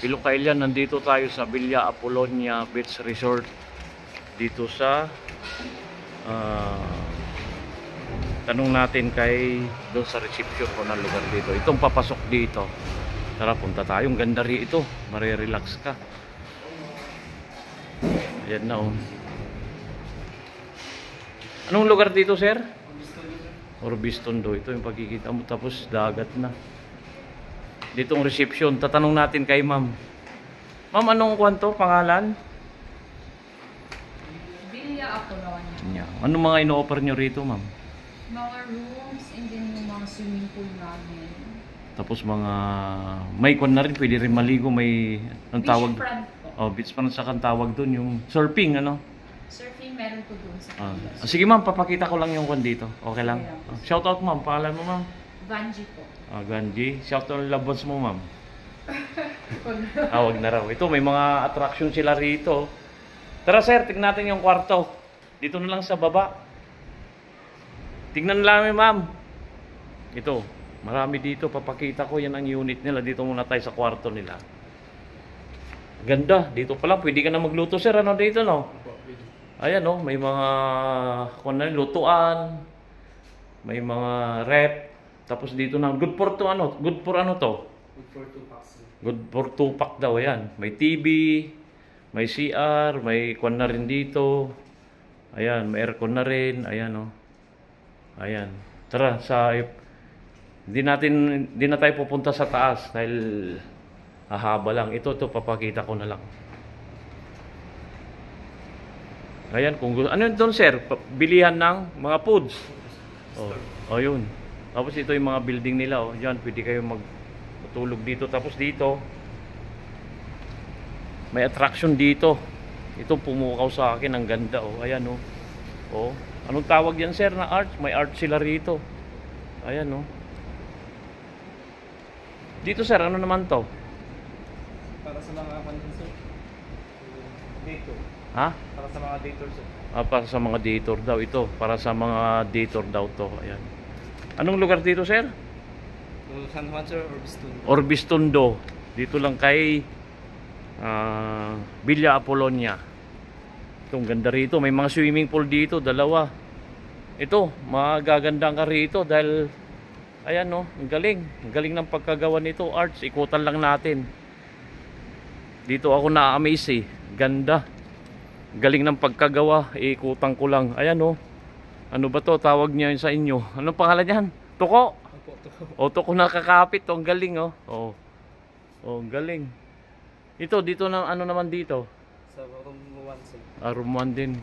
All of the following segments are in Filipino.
Ilocailan, nandito tayo sa Villa Apollonia Beach Resort. Dito sa tanong natin doon sa reception ko ng lugar dito. Itong papasok dito. Tara, punta tayo. Ang ganda rin ito. Marirelax ka. Ayan na, oh. Anong lugar dito, sir? Orbistondo. Ito yung pagkikita mo. Tapos dagat na. Ditong reception. Tatanong natin kay ma'am. Ma'am, anong kwanto? Pangalan? Villa Apollonia. Yeah. Anong mga ino-offer nyo rito, ma'am? Mga rooms and then yung mga swimming pool namin. Tapos mga may kwan na rin, pwede rin maligo, may ang tawag. Beachfront po. Oh, beachfront sa kan tawag doon, yung surfing, ano? Surfing meron po doon sa Sige ma'am, papakita ko lang yung kwan dito. Okay lang? Okay lang. Shout out ma'am, pangalan mo ma'am? Vanji po. Ganji. Shout out labons mo ma'am. Wag na raw. Ito, may mga attraction sila rito. Tara sir, tignan natin yung kwarto. Dito na lang sa baba. Tignan lang ma'am. Ito, marami dito. Papakita ko yan ang unit nila. Dito muna tayo sa kwarto nila. Ganda. Dito pala, pwede ka na magluto sir. Ano dito, no? Ayan, no? May mga lutuan. May mga rep. Tapos dito na, good for ano to? Good for 2 packs. Good for 2 pack daw, ayan. May TV, may CR, may kwan na rin dito. Ayan, may aircon na rin, ayan, oh. Ayan. Tara, hindi na tayo pupunta sa taas dahil hahaba lang. Ito papakita ko na lang. Ayan, kung gusto. Ano doon, sir? Bilihan ng mga foods. Oh, yun. Tapos ito yung mga building nila, oh. Diyan pwede kayo magtulog dito. Tapos dito may attraction dito. Ito pumukaw sa akin, ang ganda, oh. Ayan, oh. Oh, anong tawag yan, sir, na art? May art sila rito. Ayan, oh. Dito, sir, ano naman to? Para sa mga sir. Dito. Ha? Para sa mga dator, sir. Para sa mga dator daw ito. Para sa mga dator daw to. Ayan. Anong lugar dito, sir? San Juan, sir, Orbistondo. Orbistondo. Dito lang kay Villa Apollonia. Itong ganda rito. May mga swimming pool dito. 2. Ito, magagandang ka rito dahil ayan, no, ang galing. Ang galing ng pagkagawa nito. Arts, ikutan lang natin. Dito ako na-amaze, eh. Ganda. Galing ng pagkagawa. Ikutan ko lang. Ayan, no. Ano ba to? Tawag niya sa inyo. Anong pangalan niyan? Tuko? O, tuko nakakapit. Ang galing, oh. Oh, ang galing. Ito, dito na, ano naman dito? Sa room 1, sir. Room 1 din.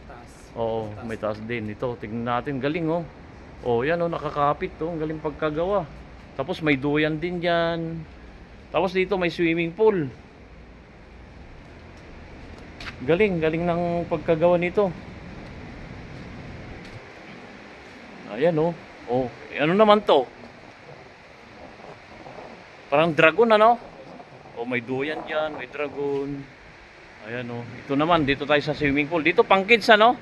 Taas. Oo, may taas din. Ito, tingnan natin. Galing, oh. Oh, yan, oh, nakakapit, oh. Ang galing pagkagawa. Tapos may duyan din yan. Tapos dito may swimming pool. Galing ng pagkagawa nito. Ayan, oh. Oh, ano naman to? Parang dragon, ano? Oh, may duyan dyan, may dragon. Ayan, oh. Ito naman, dito tayo sa swimming pool. Dito pang kids, ano?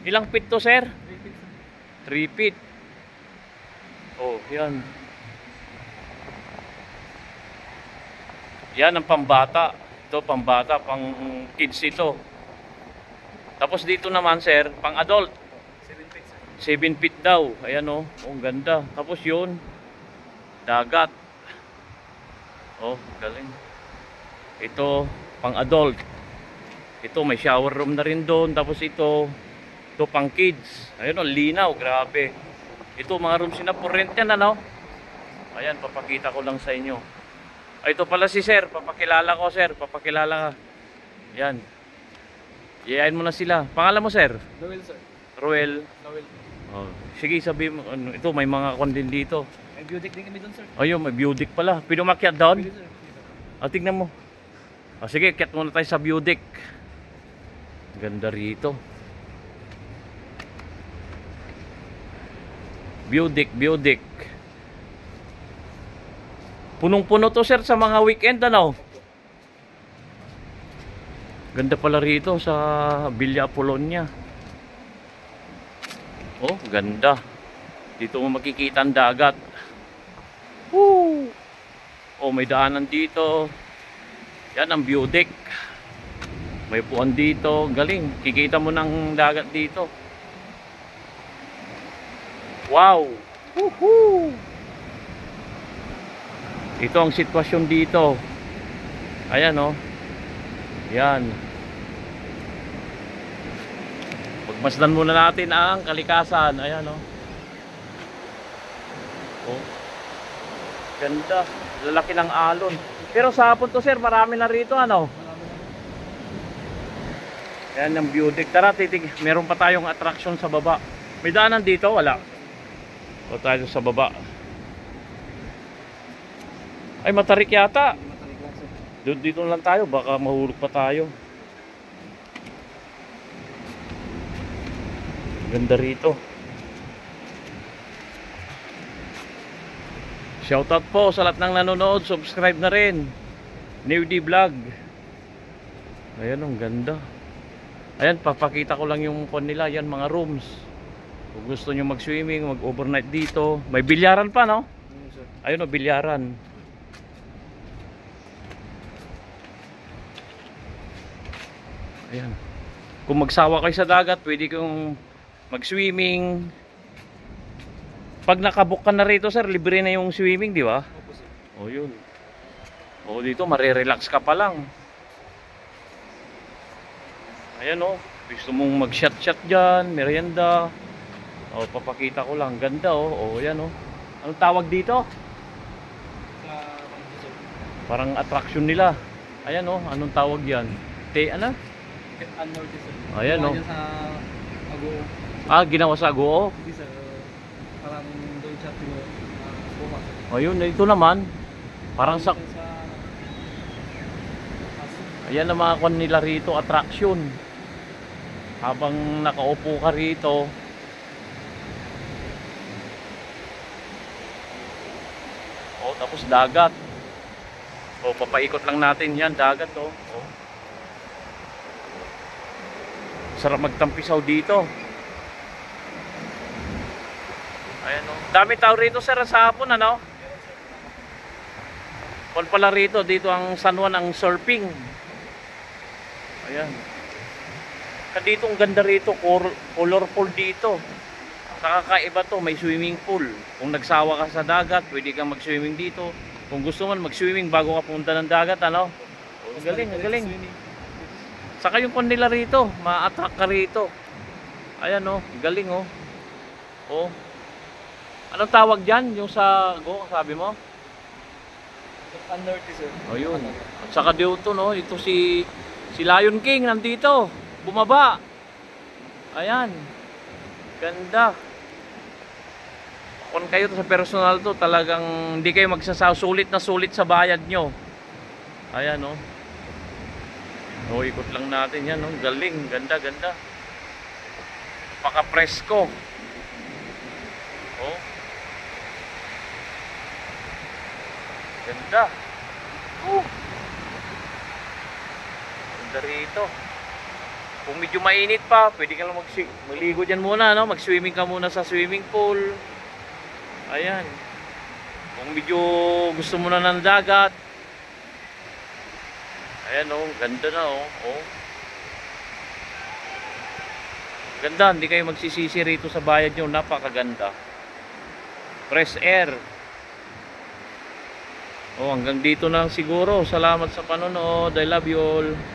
Ilang feet to, sir? 3 feet. Oh, yan. Yan ang pambata. Ito, pambata, pang kids ito. Tapos dito naman, sir, pang adult. 7 feet daw. Ayan, oh. Oh, ang ganda. Tapos yun, dagat. Oh, galing. Ito, pang adult. Ito, may shower room na rin doon. Tapos ito pang kids. Ayun, oh, linaw. Grabe. Ito, mga rooms na for rent yan, ano? Ayan, papakita ko lang sa inyo. Ay, ito pala si sir. Papakilala ko, sir. Papakilala ka. Yan. Iyain mo na sila. Pangalan mo, sir? Noel, sir. Roel. Noel. Oh, sige, sabihin mo. Ano, ito, may mga kondin dito. May view deck din kami doon, sir. Ayun, may view deck pala. Pwede umakyat doon? Pwede, sir. Tignan mo. Sige, kyat muna tayo sa view deck. Ganda rito. View deck. Punong-puno to, sir, sa mga weekend, ano? Ganda pala rito sa Villa Apollonia. Oh, ganda. Dito mo makikita ang dagat. Woo! Oh, may daanan dito. Yan ang view deck. May puwan dito. Galing. Kikita mo ng dagat dito. Wow! Woohoo! Ito ang sitwasyon dito. Ayan oh. Yan. Pagmasdan muna natin ang kalikasan. Ayan oh. Oh. Ganda. Lalaki ng alon. Pero sa hapon to sir, marami na rito ano. Ayan ang view deck. Tara titig. Meron pa tayong attraction sa baba. May daanan dito? Wala. O tayo sa baba. Ay matarik yata. Matarik lang sir. Dito lang tayo. Baka mahulog pa tayo. Ganda rito. Shoutout po sa lahat ng nanonood. Subscribe na rin. Newdy Vlog. Ayan ang ganda. Ayan, papakita ko lang yung kon nila. Yan mga rooms. Kung gusto nyo mag-swimming, mag-overnight dito. May bilyaran pa, no? Sir. Ayun o, bilyaran. Ayan. Kung magsawa kayo sa dagat, pwede kong mag-swimming. Pag nakabook ka na rito, sir, libre na yung swimming, di ba? Opo sir. O, yun. O, dito, marirelax ka pa lang. Ayan o. Gusto mong mag-shot-shot dyan, merienda. O, papakita ko lang. Ganda o. O, ayan o. Anong tawag dito? Sa Bangko sir. Parang attraction nila. Ayan o. Anong tawag yan? Ano? Unnorte sir. Ayan, Gawa oh. dyan sa Agoo. Ah, ginawa sa Agoo. Hindi sir. Parang doon siya buma. O, yun. Ito naman. Parang sa... Sa Ayan ang mga kwan nila rito. Attraction. Habang nakaupo ka rito. O, tapos dagat. O, papaikot lang natin yan. Dagat, o. O. Sarap magtampisaw dito. Ayan o. Dami tao rito sir sa hapon ano? Kung pala rito, dito ang San Juan ang surfing. Ayan. Dito ang ganda rito, colorful dito. Nakakaiba to, may swimming pool. Kung nagsawa ka sa dagat, pwede kang mag-swimming dito. Kung gusto mo mag-swimming bago ka punta ng dagat ano? Ang galing, ang galing. Saka yung kon nila rito, ma-attract ka rito. Ayan oh, galing oh. Oh. Anong tawag diyan yung sa go, sabi mo? Unnorte sir. Oh, yun. At saka dito no, ito si Lion King nandito, bumaba. Ayan. Ganda. Kung kayo sa personal to, talagang hindi kayo magsasaw, sulit na sulit sa bayad nyo. Ayan oh. O, ikot lang natin yan, no? Galing, ganda, ganda. Paka-presko. Oh. Ganda. Ganda rito. Kung medyo mainit pa, pwede ka lang maligo dyan muna, no? Mag-swimming ka muna sa swimming pool. Ayan. Kung medyo gusto mo na ng dagat, ayan oh, ganda na oh. Oh. Ganda, hindi kayo magsisisi rito sa bayad nyo, napakaganda. Fresh air. Oh, hanggang dito na lang siguro. Salamat sa panonood. I love you all.